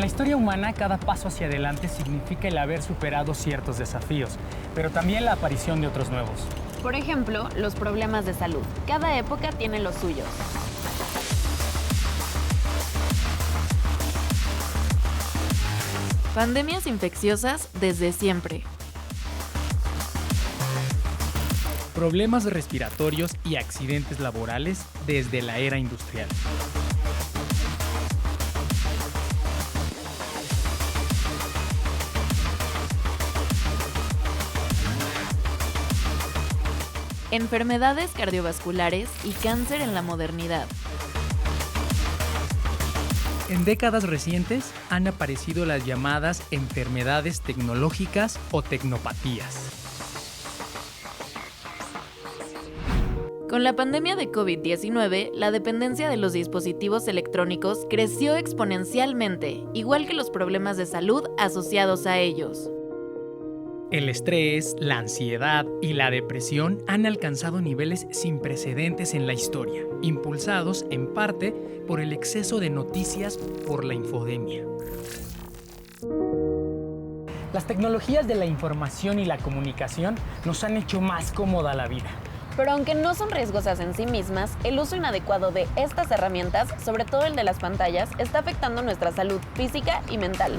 historia humana, cada paso hacia adelante significa el haber superado ciertos desafíos, pero también la aparición de otros nuevos. Por ejemplo, los problemas de salud. Cada época tiene los suyos. Pandemias infecciosas desde siempre. Problemas respiratorios y accidentes laborales desde la era industrial. Enfermedades cardiovasculares y cáncer en la modernidad. En décadas recientes han aparecido las llamadas enfermedades tecnológicas o tecnopatías. Con la pandemia de COVID-19, la dependencia de los dispositivos electrónicos creció exponencialmente, igual que los problemas de salud asociados a ellos. El estrés, la ansiedad y la depresión han alcanzado niveles sin precedentes en la historia, impulsados en parte por el exceso de noticias por la infodemia. Las tecnologías de la información y la comunicación nos han hecho más cómoda la vida. Pero aunque no son riesgosas en sí mismas, el uso inadecuado de estas herramientas, sobre todo el de las pantallas, está afectando nuestra salud física y mental.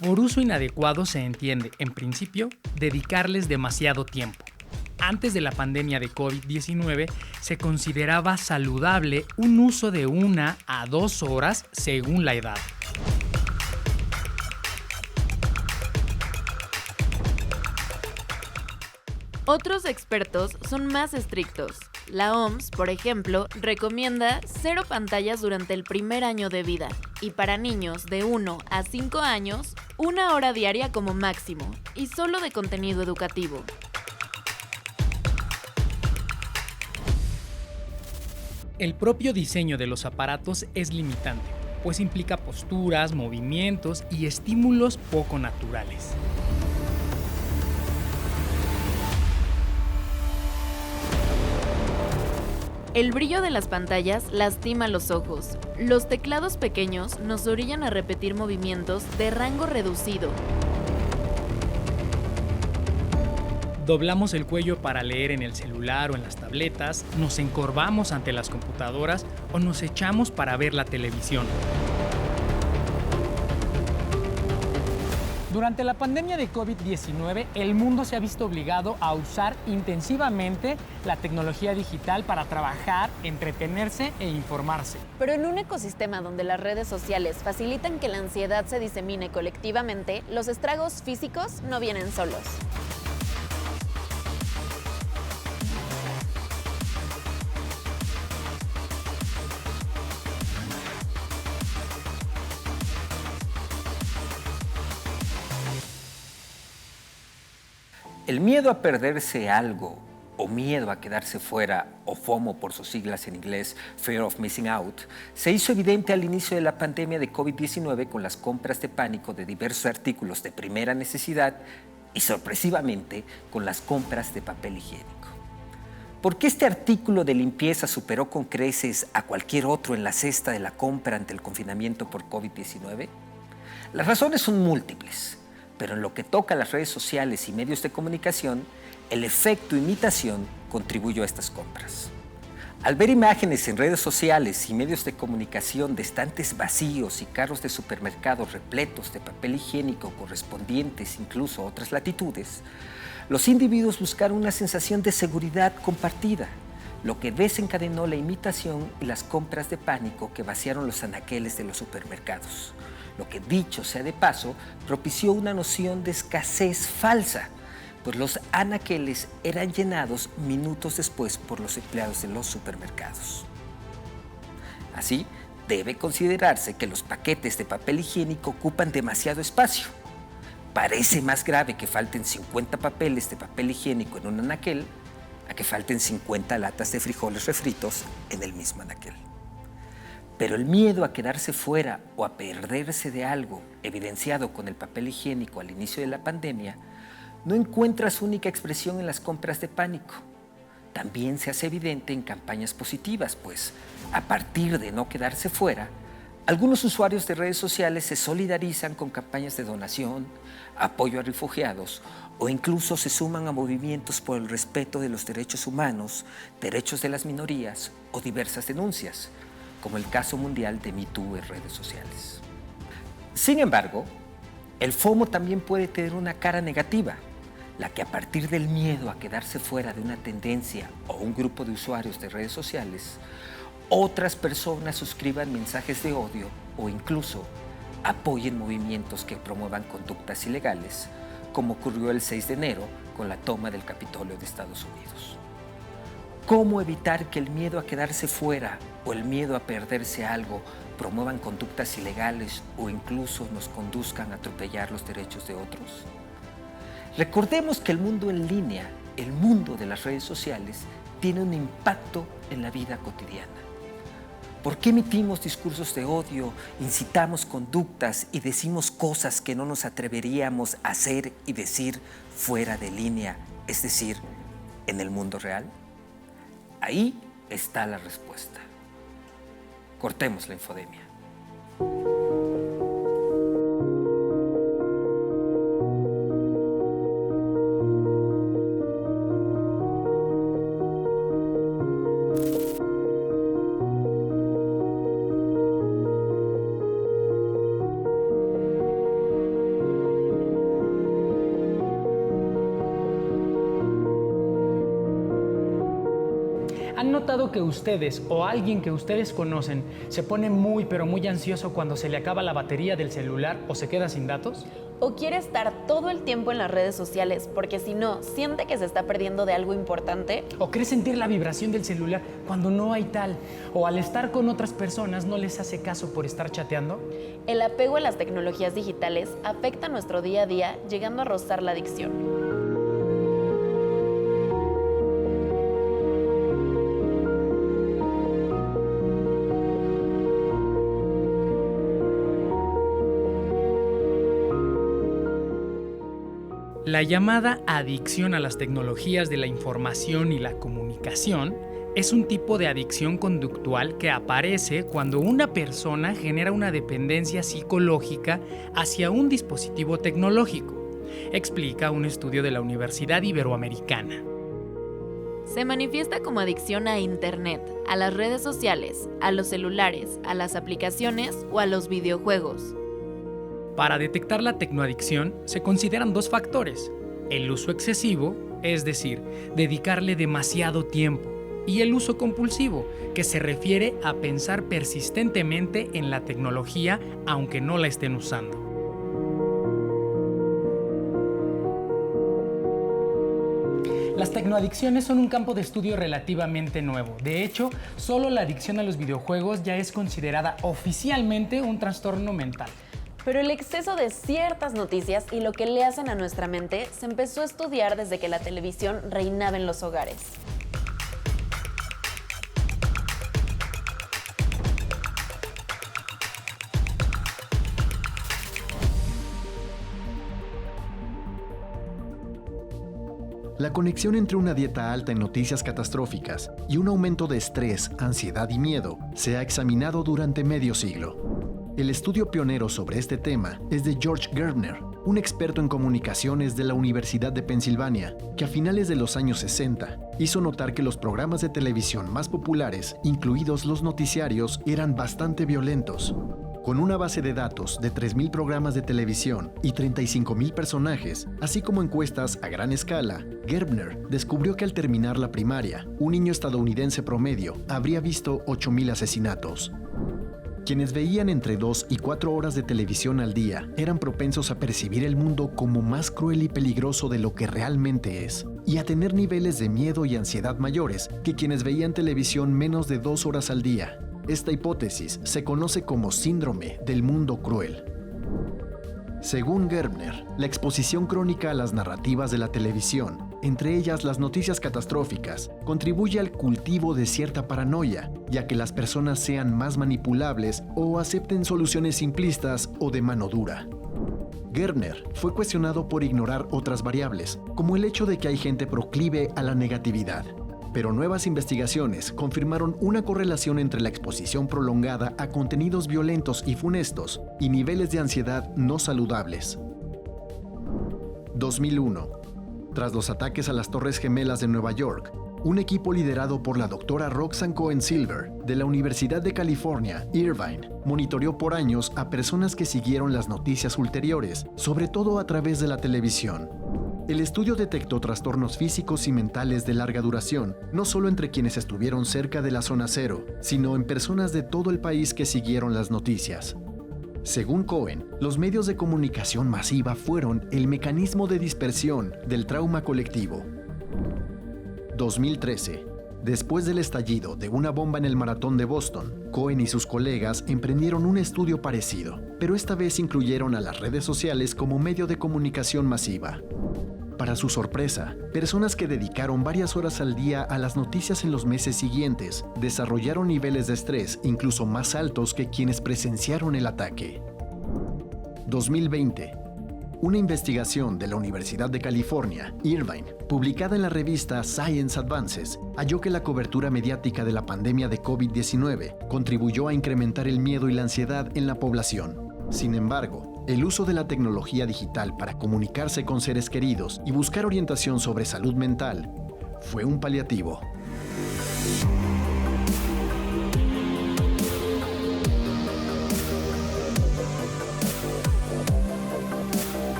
Por uso inadecuado se entiende, en principio, dedicarles demasiado tiempo. Antes de la pandemia de COVID-19, se consideraba saludable un uso de 1 a 2 horas según la edad. Otros expertos son más estrictos. La OMS, por ejemplo, recomienda 0 pantallas durante el primer año de vida y para niños de 1 a 5 años, 1 hora diaria como máximo y solo de contenido educativo. El propio diseño de los aparatos es limitante, pues implica posturas, movimientos y estímulos poco naturales. El brillo de las pantallas lastima los ojos. Los teclados pequeños nos orillan a repetir movimientos de rango reducido. Doblamos el cuello para leer en el celular o en las tabletas, nos encorvamos ante las computadoras o nos echamos para ver la televisión. Durante la pandemia de COVID-19, el mundo se ha visto obligado a usar intensivamente la tecnología digital para trabajar, entretenerse e informarse. Pero en un ecosistema donde las redes sociales facilitan que la ansiedad se disemine colectivamente, los estragos físicos no vienen solos. El miedo a perderse algo o miedo a quedarse fuera, o FOMO por sus siglas en inglés, Fear of Missing Out, se hizo evidente al inicio de la pandemia de COVID-19 con las compras de pánico de diversos artículos de primera necesidad y, sorpresivamente, con las compras de papel higiénico. ¿Por qué este artículo de limpieza superó con creces a cualquier otro en la cesta de la compra ante el confinamiento por COVID-19? Las razones son múltiples. Pero en lo que toca a las redes sociales y medios de comunicación, el efecto imitación contribuyó a estas compras. Al ver imágenes en redes sociales y medios de comunicación de estantes vacíos y carros de supermercados repletos de papel higiénico correspondientes incluso a otras latitudes, los individuos buscaron una sensación de seguridad compartida, lo que desencadenó la imitación y las compras de pánico que vaciaron los anaqueles de los supermercados. Lo que, dicho sea de paso, propició una noción de escasez falsa, pues los anaqueles eran llenados minutos después por los empleados de los supermercados. Así, debe considerarse que los paquetes de papel higiénico ocupan demasiado espacio. Parece más grave que falten 50 papeles de papel higiénico en un anaquel a que falten 50 latas de frijoles refritos en el mismo anaquel. Pero el miedo a quedarse fuera o a perderse de algo, evidenciado con el papel higiénico al inicio de la pandemia, no encuentra su única expresión en las compras de pánico. también se hace evidente en campañas positivas, pues a partir de no quedarse fuera, algunos usuarios de redes sociales se solidarizan con campañas de donación, apoyo a refugiados o incluso se suman a movimientos por el respeto de los derechos humanos, derechos de las minorías o diversas denuncias, como el caso mundial de Me Too en redes sociales. Sin embargo, el FOMO también puede tener una cara negativa, la que a partir del miedo a quedarse fuera de una tendencia o un grupo de usuarios de redes sociales, otras personas suscriban mensajes de odio o incluso apoyen movimientos que promuevan conductas ilegales, como ocurrió el 6 de enero con la toma del Capitolio de Estados Unidos. ¿Cómo evitar que el miedo a quedarse fuera o el miedo a perderse algo promuevan conductas ilegales o incluso nos conduzcan a atropellar los derechos de otros? Recordemos que el mundo en línea, el mundo de las redes sociales, tiene un impacto en la vida cotidiana. ¿Por qué emitimos discursos de odio, incitamos conductas y decimos cosas que no nos atreveríamos a hacer y decir fuera de línea, es decir, en el mundo real? Ahí está la respuesta. Cortemos la infodemia. ¿Han notado que ustedes o alguien que ustedes conocen se pone muy pero muy ansioso cuando se le acaba la batería del celular o se queda sin datos? ¿O quiere estar todo el tiempo en las redes sociales porque si no, siente que se está perdiendo de algo importante? ¿O cree sentir la vibración del celular cuando no hay tal? ¿O al estar con otras personas no les hace caso por estar chateando? El apego a las tecnologías digitales afecta nuestro día a día, llegando a rozar la adicción. La llamada adicción a las tecnologías de la información y la comunicación es un tipo de adicción conductual que aparece cuando una persona genera una dependencia psicológica hacia un dispositivo tecnológico, explica un estudio de la Universidad Iberoamericana. Se manifiesta como adicción a Internet, a las redes sociales, a los celulares, a las aplicaciones o a los videojuegos. Para detectar la tecnoadicción se consideran dos factores: el uso excesivo, es decir, dedicarle demasiado tiempo, y el uso compulsivo, que se refiere a pensar persistentemente en la tecnología aunque no la estén usando. Las tecnoadicciones son un campo de estudio relativamente nuevo. De hecho, solo la adicción a los videojuegos ya es considerada oficialmente un trastorno mental. Pero el exceso de ciertas noticias y lo que le hacen a nuestra mente se empezó a estudiar desde que la televisión reinaba en los hogares. La conexión entre una dieta alta en noticias catastróficas y un aumento de estrés, ansiedad y miedo se ha examinado durante medio siglo. El estudio pionero sobre este tema es de George Gerbner, un experto en comunicaciones de la Universidad de Pensilvania, que a finales de los años 60 hizo notar que los programas de televisión más populares, incluidos los noticiarios, eran bastante violentos. Con una base de datos de 3.000 programas de televisión y 35.000 personajes, así como encuestas a gran escala, Gerbner descubrió que al terminar la primaria, un niño estadounidense promedio habría visto 8.000 asesinatos. Quienes veían entre 2 y 4 horas de televisión al día eran propensos a percibir el mundo como más cruel y peligroso de lo que realmente es, y a tener niveles de miedo y ansiedad mayores que quienes veían televisión menos de 2 horas al día. Esta hipótesis se conoce como síndrome del mundo cruel. Según Gerbner, la exposición crónica a las narrativas de la televisión, entre ellas las noticias catastróficas, contribuye al cultivo de cierta paranoia, ya que las personas sean más manipulables o acepten soluciones simplistas o de mano dura. Gerbner fue cuestionado por ignorar otras variables, como el hecho de que hay gente proclive a la negatividad. Pero nuevas investigaciones confirmaron una correlación entre la exposición prolongada a contenidos violentos y funestos y niveles de ansiedad no saludables. 2001. Tras los ataques a las Torres Gemelas de Nueva York, un equipo liderado por la doctora Roxanne Cohen Silver de la Universidad de California, Irvine, monitoreó por años a personas que siguieron las noticias ulteriores, sobre todo a través de la televisión. El estudio detectó trastornos físicos y mentales de larga duración, no solo entre quienes estuvieron cerca de la zona cero, sino en personas de todo el país que siguieron las noticias. Según Cohen, los medios de comunicación masiva fueron el mecanismo de dispersión del trauma colectivo. 2013. Después del estallido de una bomba en el maratón de Boston, Cohen y sus colegas emprendieron un estudio parecido, pero esta vez incluyeron a las redes sociales como medio de comunicación masiva. Para su sorpresa, personas que dedicaron varias horas al día a las noticias en los meses siguientes desarrollaron niveles de estrés incluso más altos que quienes presenciaron el ataque. 2020. Una investigación de la Universidad de California, Irvine, publicada en la revista Science Advances, halló que la cobertura mediática de la pandemia de COVID-19 contribuyó a incrementar el miedo y la ansiedad en la población. Sin embargo, el uso de la tecnología digital para comunicarse con seres queridos y buscar orientación sobre salud mental fue un paliativo.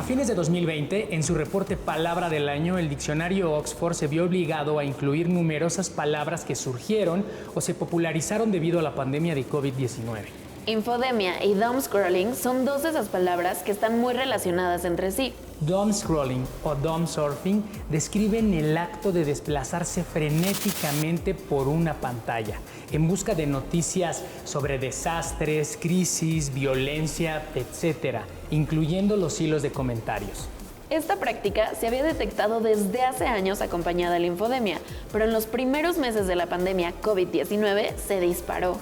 A fines de 2020, en su reporte Palabra del Año, el diccionario Oxford se vio obligado a incluir numerosas palabras que surgieron o se popularizaron debido a la pandemia de COVID-19. Infodemia y doomscrolling son dos de esas palabras que están muy relacionadas entre sí. Doomscrolling o doomsurfing describen el acto de desplazarse frenéticamente por una pantalla en busca de noticias sobre desastres, crisis, violencia, etc., incluyendo los hilos de comentarios. Esta práctica se había detectado desde hace años acompañada de la infodemia, pero en los primeros meses de la pandemia COVID-19 se disparó.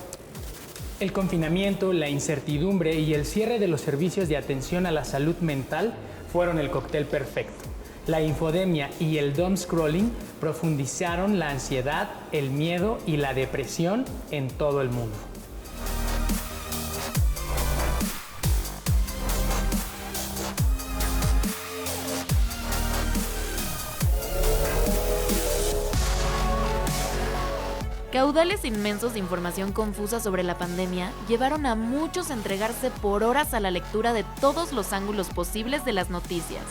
El confinamiento, la incertidumbre y el cierre de los servicios de atención a la salud mental fueron el cóctel perfecto. La infodemia y el doomscrolling profundizaron la ansiedad, el miedo y la depresión en todo el mundo. Caudales inmensos de información confusa sobre la pandemia llevaron a muchos a entregarse por horas a la lectura de todos los ángulos posibles de las noticias,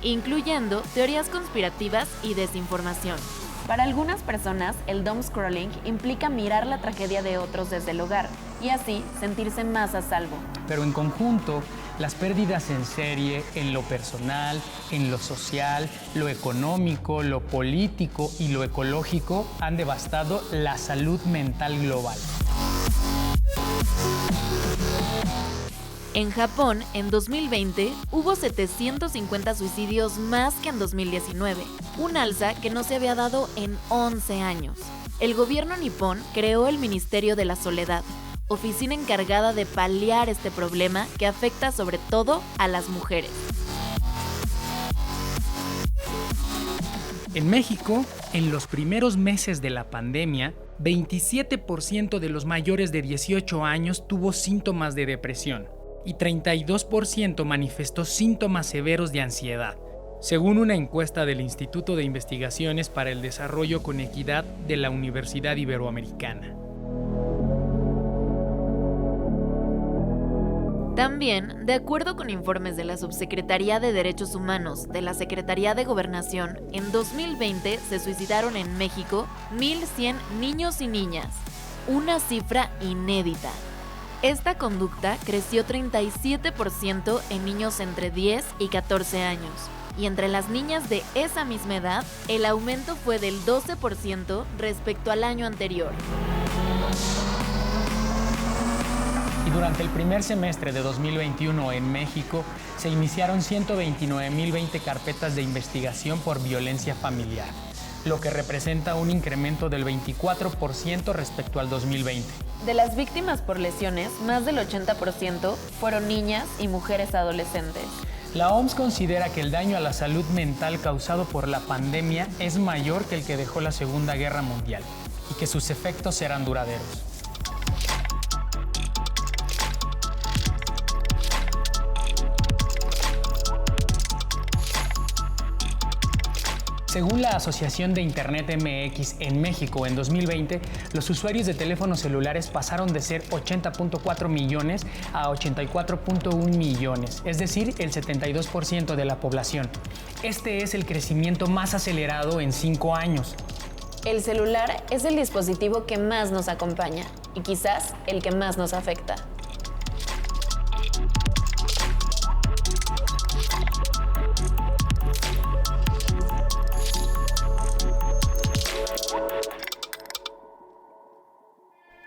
incluyendo teorías conspirativas y desinformación. Para algunas personas, el doomscrolling implica mirar la tragedia de otros desde el hogar y así sentirse más a salvo. Pero en conjunto, las pérdidas en serie, en lo personal, en lo social, lo económico, lo político y lo ecológico han devastado la salud mental global. En Japón, en 2020, hubo 750 suicidios más que en 2019, un alza que no se había dado en 11 años. El gobierno nipón creó el Ministerio de la Soledad, oficina encargada de paliar este problema que afecta sobre todo a las mujeres. En México, en los primeros meses de la pandemia, 27% de los mayores de 18 años tuvo síntomas de depresión y 32% manifestó síntomas severos de ansiedad, según una encuesta del Instituto de Investigaciones para el Desarrollo con Equidad de la Universidad Iberoamericana. También, de acuerdo con informes de la Subsecretaría de Derechos Humanos de la Secretaría de Gobernación, en 2020 se suicidaron en México 1,100 niños y niñas, una cifra inédita. Esta conducta creció 37% en niños entre 10 y 14 años, y entre las niñas de esa misma edad, el aumento fue del 12% respecto al año anterior. Y durante el primer semestre de 2021 en México, se iniciaron 129.020 carpetas de investigación por violencia familiar, lo que representa un incremento del 24% respecto al 2020. De las víctimas por lesiones, más del 80% fueron niñas y mujeres adolescentes. La OMS considera que el daño a la salud mental causado por la pandemia es mayor que el que dejó la Segunda Guerra Mundial y que sus efectos serán duraderos. Según la Asociación de Internet MX en México, en 2020, los usuarios de teléfonos celulares pasaron de ser 80.4 millones a 84.1 millones, es decir, el 72% de la población. Este es el crecimiento más acelerado en 5 años. El celular es el dispositivo que más nos acompaña y quizás el que más nos afecta.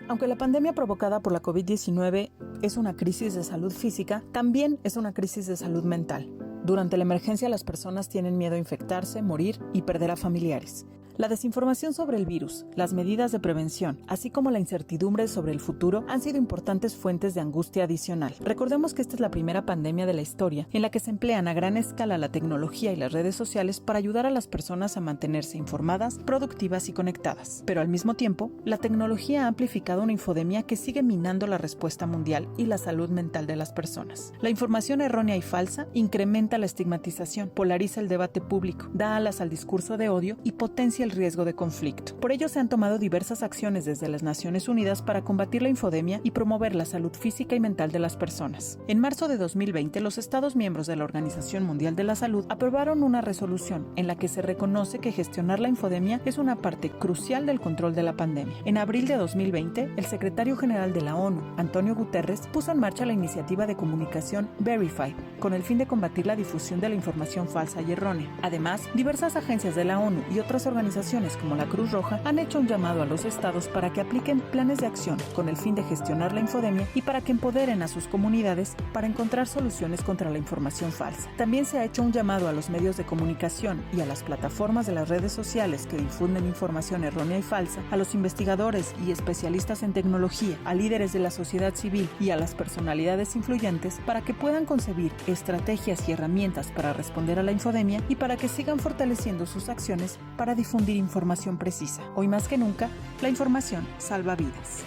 Aunque la pandemia provocada por la COVID-19 es una crisis de salud física, también es una crisis de salud mental. Durante la emergencia, las personas tienen miedo a infectarse, morir y perder a familiares. La desinformación sobre el virus, las medidas de prevención, así como la incertidumbre sobre el futuro han sido importantes fuentes de angustia adicional. Recordemos que esta es la primera pandemia de la historia en la que se emplean a gran escala la tecnología y las redes sociales para ayudar a las personas a mantenerse informadas, productivas y conectadas. Pero al mismo tiempo, la tecnología ha amplificado una infodemia que sigue minando la respuesta mundial y la salud mental de las personas. La información errónea y falsa incrementa la estigmatización, polariza el debate público, da alas al discurso de odio y potencia el riesgo de conflicto. Por ello se han tomado diversas acciones desde las Naciones Unidas para combatir la infodemia y promover la salud física y mental de las personas. En marzo de 2020, los Estados miembros de la Organización Mundial de la Salud aprobaron una resolución en la que se reconoce que gestionar la infodemia es una parte crucial del control de la pandemia. En abril de 2020, el secretario general de la ONU, Antonio Guterres, puso en marcha la iniciativa de comunicación Verify, con el fin de combatir la difusión de la información falsa y errónea. Además, diversas agencias de la ONU y otras organizaciones como la Cruz Roja han hecho un llamado a los estados para que apliquen planes de acción con el fin de gestionar la infodemia y para que empoderen a sus comunidades para encontrar soluciones contra la información falsa. También se ha hecho un llamado a los medios de comunicación y a las plataformas de las redes sociales que difunden información errónea y falsa, a los investigadores y especialistas en tecnología, a líderes de la sociedad civil y a las personalidades influyentes para que puedan concebir estrategias y herramientas para responder a la infodemia y para que sigan fortaleciendo sus acciones para difundir información precisa. Hoy más que nunca, la información salva vidas.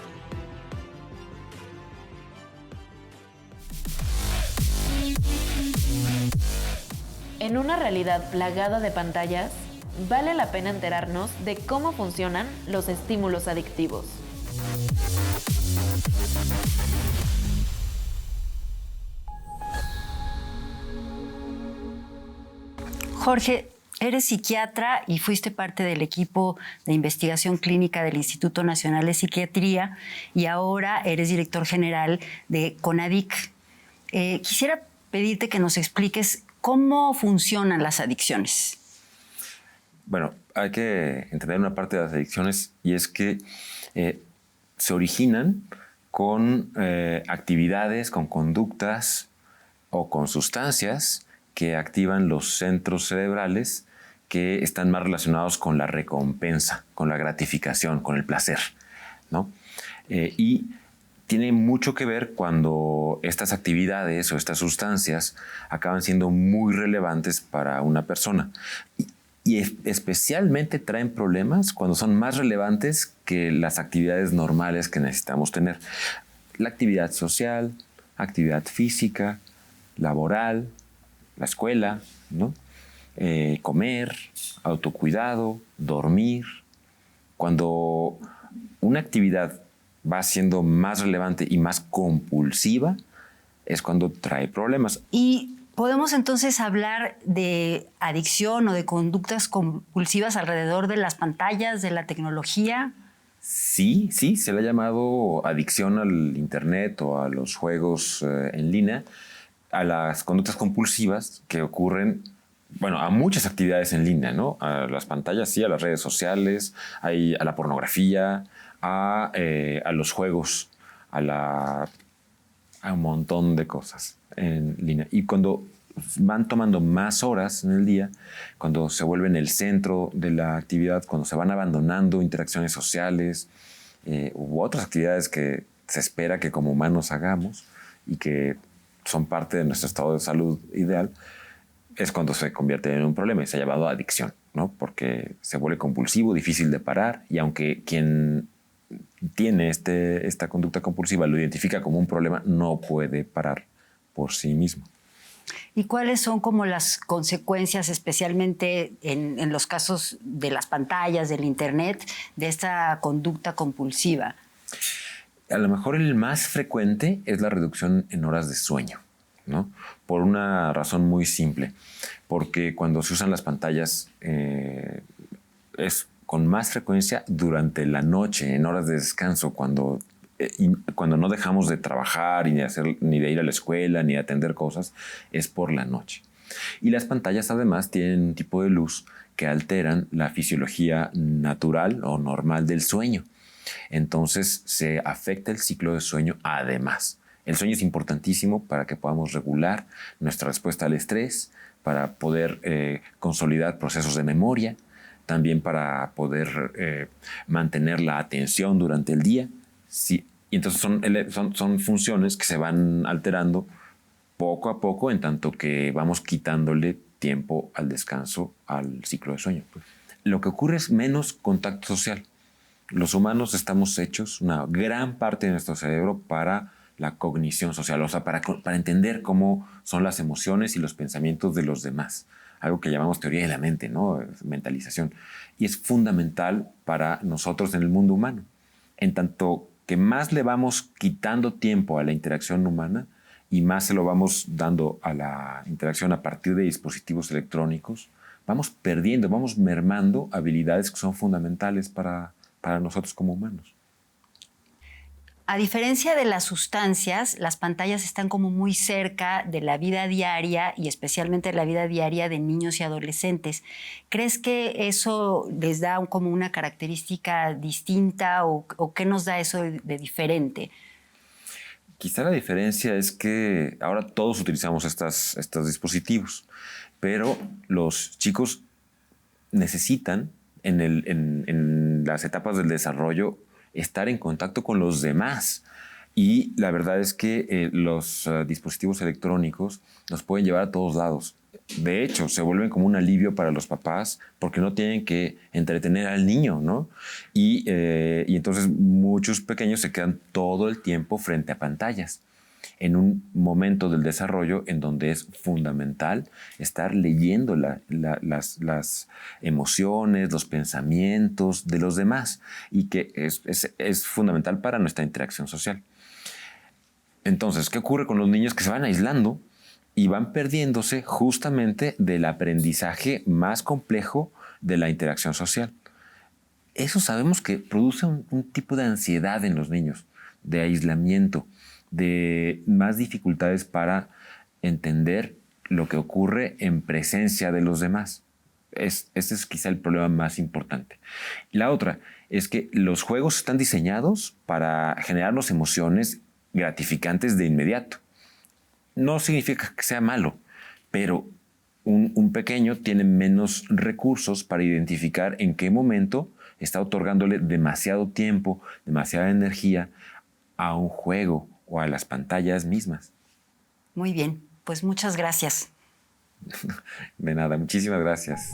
En una realidad plagada de pantallas, vale la pena enterarnos de cómo funcionan los estímulos adictivos. Jorge, eres psiquiatra y fuiste parte del equipo de investigación clínica del Instituto Nacional de Psiquiatría y ahora eres director general de CONADIC. Quisiera pedirte que nos expliques cómo funcionan las adicciones. Bueno, hay que entender una parte de las adicciones y es que se originan con actividades, con conductas o con sustancias que activan los centros cerebrales que están más relacionados con la recompensa, con la gratificación, con el placer, ¿no? Y tiene mucho que ver cuando estas actividades o estas sustancias acaban siendo muy relevantes para una persona. Y especialmente traen problemas cuando son más relevantes que las actividades normales que necesitamos tener. La actividad social, actividad física, laboral, la escuela, ¿no? Comer, autocuidado, dormir. Cuando una actividad va siendo más relevante y más compulsiva, es cuando trae problemas. Y podemos entonces hablar de adicción o de conductas compulsivas alrededor de las pantallas, de la tecnología. Sí, se le ha llamado adicción al internet o a los juegos en línea, a las conductas compulsivas que ocurren, bueno, a muchas actividades en línea, ¿no? A las pantallas, sí, a las redes sociales, a la pornografía, a los juegos, a un montón de cosas en línea. Y cuando van tomando más horas en el día, cuando se vuelven el centro de la actividad, cuando se van abandonando interacciones sociales u otras actividades que se espera que como humanos hagamos y que son parte de nuestro estado de salud ideal, es cuando se convierte en un problema y se ha llamado adicción, ¿no? Porque se vuelve compulsivo, difícil de parar, y aunque quien tiene esta conducta compulsiva lo identifica como un problema, no puede parar por sí mismo. ¿Y cuáles son como las consecuencias, especialmente en los casos de las pantallas, del Internet, de esta conducta compulsiva? A lo mejor el más frecuente es la reducción en horas de sueño, ¿no? Por una razón muy simple, porque cuando se usan las pantallas es con más frecuencia durante la noche, en horas de descanso, cuando no dejamos de trabajar ni de ir a la escuela, ni de atender cosas, es por la noche. Y las pantallas además tienen un tipo de luz que alteran la fisiología natural o normal del sueño. Entonces se afecta el ciclo de sueño además. El sueño es importantísimo para que podamos regular nuestra respuesta al estrés, para poder consolidar procesos de memoria, también para poder mantener la atención durante el día. Sí, y entonces son funciones que se van alterando poco a poco en tanto que vamos quitándole tiempo al descanso, al ciclo de sueño. Lo que ocurre es menos contacto social. Los humanos estamos hechos, una gran parte de nuestro cerebro, para la cognición social, o sea, para entender cómo son las emociones y los pensamientos de los demás. Algo que llamamos teoría de la mente, ¿no? Mentalización. Y es fundamental para nosotros en el mundo humano. En tanto que más le vamos quitando tiempo a la interacción humana y más se lo vamos dando a la interacción a partir de dispositivos electrónicos, vamos perdiendo, vamos mermando habilidades que son fundamentales para nosotros como humanos. A diferencia de las sustancias, las pantallas están como muy cerca de la vida diaria y especialmente de la vida diaria de niños y adolescentes. ¿Crees que eso les da como una característica distinta o qué nos da eso de diferente? Quizá la diferencia es que ahora todos utilizamos estos dispositivos, pero los chicos necesitan en las etapas del desarrollo estar en contacto con los demás. Y la verdad es que los dispositivos electrónicos nos pueden llevar a todos lados. De hecho, se vuelven como un alivio para los papás porque no tienen que entretener al niño, ¿no? Y entonces muchos pequeños se quedan todo el tiempo frente a pantallas, en un momento del desarrollo en donde es fundamental estar leyendo las emociones, los pensamientos de los demás, y que es fundamental para nuestra interacción social. Entonces, ¿qué ocurre con los niños que se van aislando y van perdiéndose justamente del aprendizaje más complejo de la interacción social? Eso sabemos que produce un tipo de ansiedad en los niños, de aislamiento, de más dificultades para entender lo que ocurre en presencia de los demás. Ese es quizá el problema más importante. La otra es que los juegos están diseñados para generarnos emociones gratificantes de inmediato. No significa que sea malo, pero un pequeño tiene menos recursos para identificar en qué momento está otorgándole demasiado tiempo, demasiada energía a un juego o a las pantallas mismas. Muy bien, pues muchas gracias. De nada, muchísimas gracias.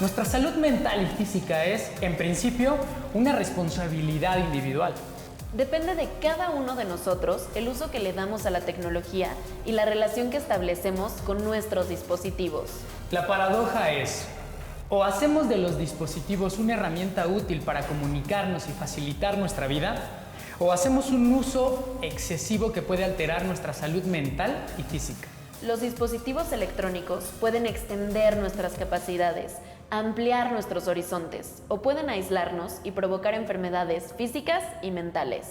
Nuestra salud mental y física es, en principio, una responsabilidad individual. Depende de cada uno de nosotros el uso que le damos a la tecnología y la relación que establecemos con nuestros dispositivos. La paradoja es, o hacemos de los dispositivos una herramienta útil para comunicarnos y facilitar nuestra vida, o hacemos un uso excesivo que puede alterar nuestra salud mental y física. Los dispositivos electrónicos pueden extender nuestras capacidades, ampliar nuestros horizontes o pueden aislarnos y provocar enfermedades físicas y mentales.